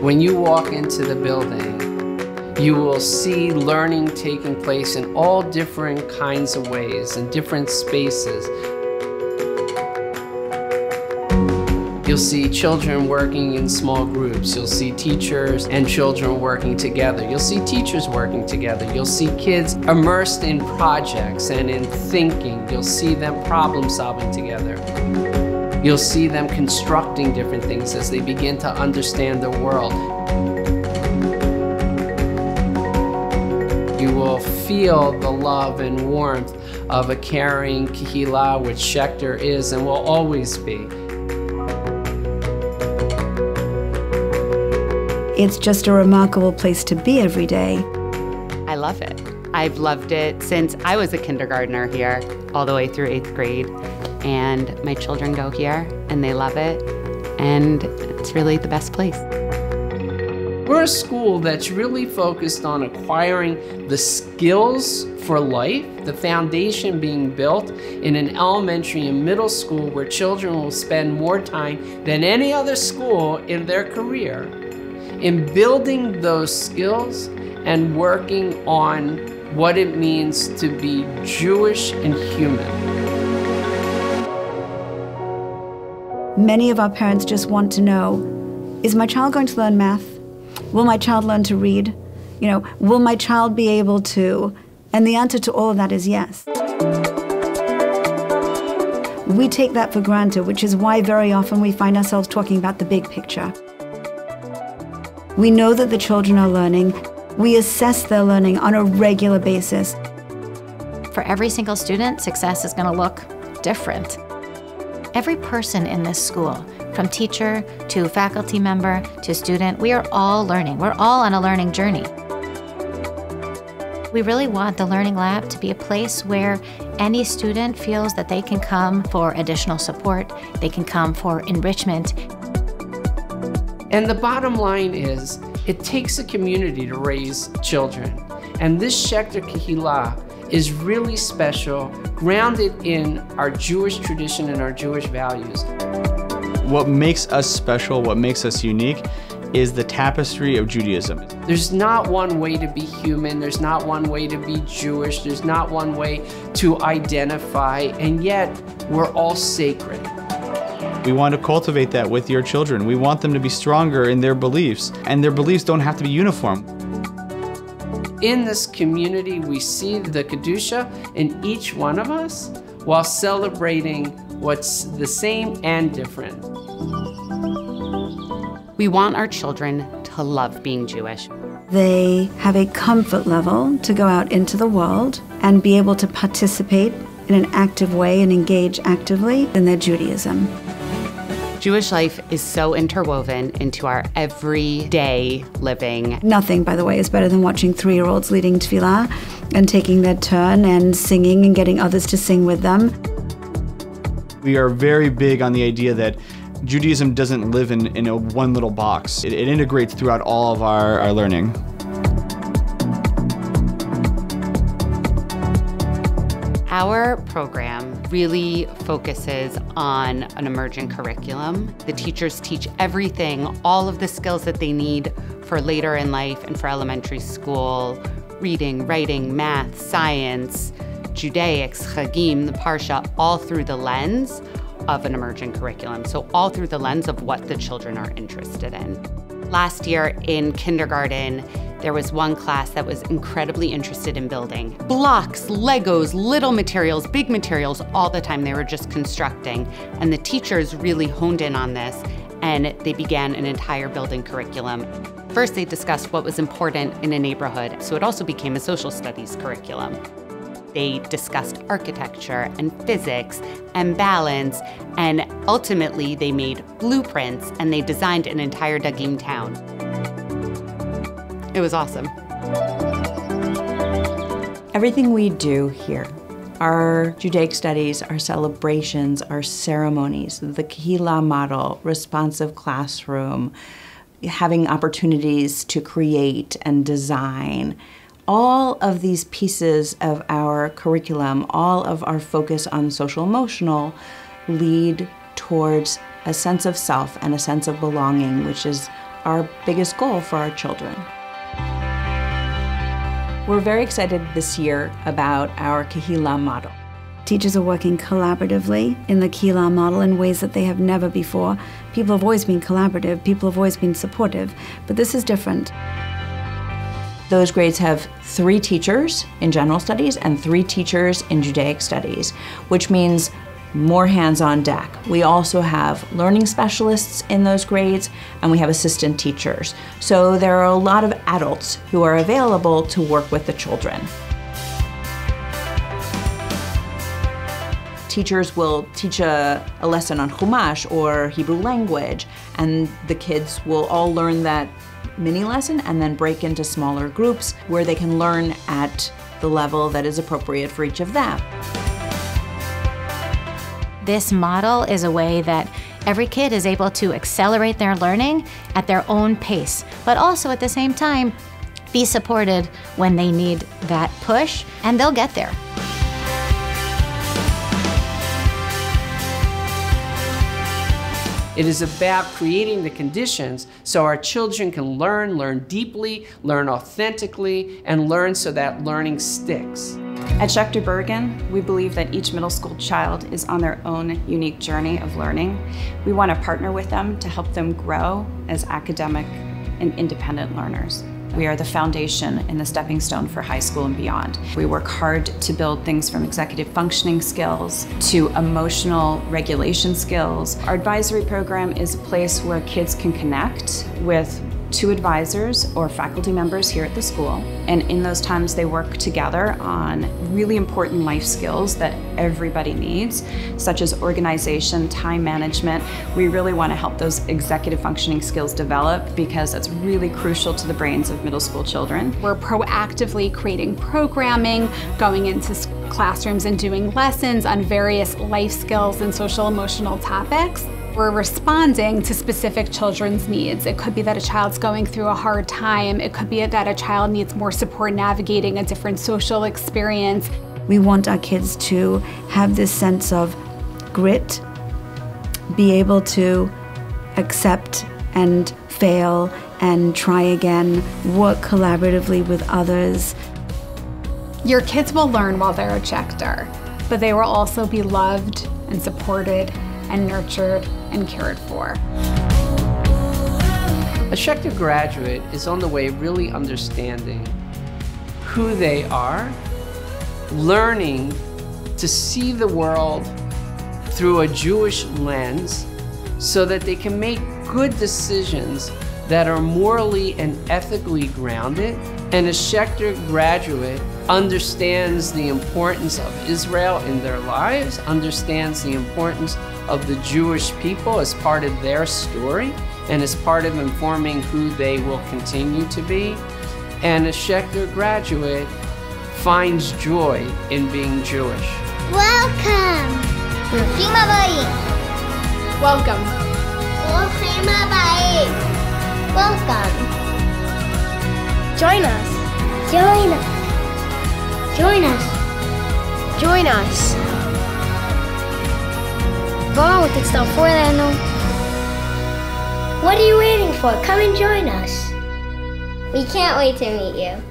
When you walk into the building, you will see learning taking place in all different kinds of ways, in different spaces. You'll see children working in small groups. You'll see teachers and children working together. You'll see teachers working together. You'll see kids immersed in projects and in thinking. You'll see them problem solving together. You'll see them constructing different things as they begin to understand the world. You will feel the love and warmth of a caring kahila, which Schechter is and will always be. It's just a remarkable place to be every day. I love it. I've loved it since I was a kindergartner here, all the way through 8th grade. And my children go here and they love it. And it's really the best place. We're a school that's really focused on acquiring the skills for life, the foundation being built in an elementary and middle school where children will spend more time than any other school in their career in building those skills and working on what it means to be Jewish and human. Many of our parents just want to know, is my child going to learn math? Will my child learn to read? Will my child be able to? And the answer to all of that is yes. We take that for granted, which is why very often we find ourselves talking about the big picture. We know that the children are learning. We assess their learning on a regular basis. For every single student, success is going to look different. Every person in this school, from teacher to faculty member to student, we are all learning. We're all on a learning journey. We really want the Learning Lab to be a place where any student feels that they can come for additional support, they can come for enrichment. And the bottom line is, it takes a community to raise children. And this Schechter Kahila is really special, grounded in our Jewish tradition and our Jewish values. What makes us special, what makes us unique, is the tapestry of Judaism. There's not one way to be human, there's not one way to be Jewish, there's not one way to identify, and yet we're all sacred. We want to cultivate that with your children. We want them to be stronger in their beliefs, and their beliefs don't have to be uniform. In this community, we see the Kedusha in each one of us while celebrating what's the same and different. We want our children to love being Jewish. They have a comfort level to go out into the world and be able to participate in an active way and engage actively in their Judaism. Jewish life is so interwoven into our everyday living. Nothing, by the way, is better than watching 3-year-olds leading tefillah and taking their turn and singing and getting others to sing with them. We are very big on the idea that Judaism doesn't live in a one little box. It integrates throughout all of our learning. Our program really focuses on an emergent curriculum. The teachers teach everything, all of the skills that they need for later in life and for elementary school: reading, writing, math, science, Judaics, Chagim, the Parsha, all through the lens of an emergent curriculum. So all through the lens of what the children are interested in. Last year in kindergarten, there was one class that was incredibly interested in building. Blocks, Legos, little materials, big materials, all the time they were just constructing. And the teachers really honed in on this, and they began an entire building curriculum. First, they discussed what was important in a neighborhood, so it also became a social studies curriculum. They discussed architecture and physics and balance, and ultimately they made blueprints and they designed an entire Dagim town. It was awesome. Everything we do here, our Judaic studies, our celebrations, our ceremonies, the Kahila model, responsive classroom, having opportunities to create and design, all of these pieces of our curriculum, all of our focus on social emotional, lead towards a sense of self and a sense of belonging, which is our biggest goal for our children. We're very excited this year about our Kahila model. Teachers are working collaboratively in the Kahila model in ways that they have never before. People have always been collaborative, people have always been supportive, but this is different. Those grades have 3 teachers in general studies and 3 teachers in Judaic studies, which means more hands on deck. We also have learning specialists in those grades, and we have assistant teachers. So there are a lot of adults who are available to work with the children. Teachers will teach a lesson on Chumash or Hebrew language, and the kids will all learn that mini lesson and then break into smaller groups where they can learn at the level that is appropriate for each of them. This model is a way that every kid is able to accelerate their learning at their own pace, but also at the same time be supported when they need that push, and they'll get there. It is about creating the conditions so our children can learn deeply, learn authentically, and learn so that learning sticks. At Schechter Bergen, we believe that each middle school child is on their own unique journey of learning. We want to partner with them to help them grow as academic and independent learners. We are the foundation and the stepping stone for high school and beyond. We work hard to build things from executive functioning skills to emotional regulation skills. Our advisory program is a place where kids can connect with 2 advisors or faculty members here at the school, and in those times they work together on really important life skills that everybody needs, such as organization, time management. We really want to help those executive functioning skills develop because that's really crucial to the brains of middle school children. We're proactively creating programming, going into classrooms and doing lessons on various life skills and social emotional topics. We're responding to specific children's needs. It could be that a child's going through a hard time. It could be that a child needs more support navigating a different social experience. We want our kids to have this sense of grit, be able to accept and fail and try again, work collaboratively with others. Your kids will learn while they're at Schechter, but they will also be loved and supported and nurtured and cared for. A Schechter graduate is on the way really understanding who they are, learning to see the world through a Jewish lens so that they can make good decisions that are morally and ethically grounded. And a Schechter graduate understands the importance of Israel in their lives, understands the importance of the Jewish people as part of their story and as part of informing who they will continue to be. And a Schechter graduate finds joy in being Jewish. Welcome! ברוכים הבאים. Welcome. ברוכים הבאים. Welcome. Join us. Join us. Join us. Join us. בואו, תצטרפו אלינו. What are you waiting for? Come and join us. We can't wait to meet you.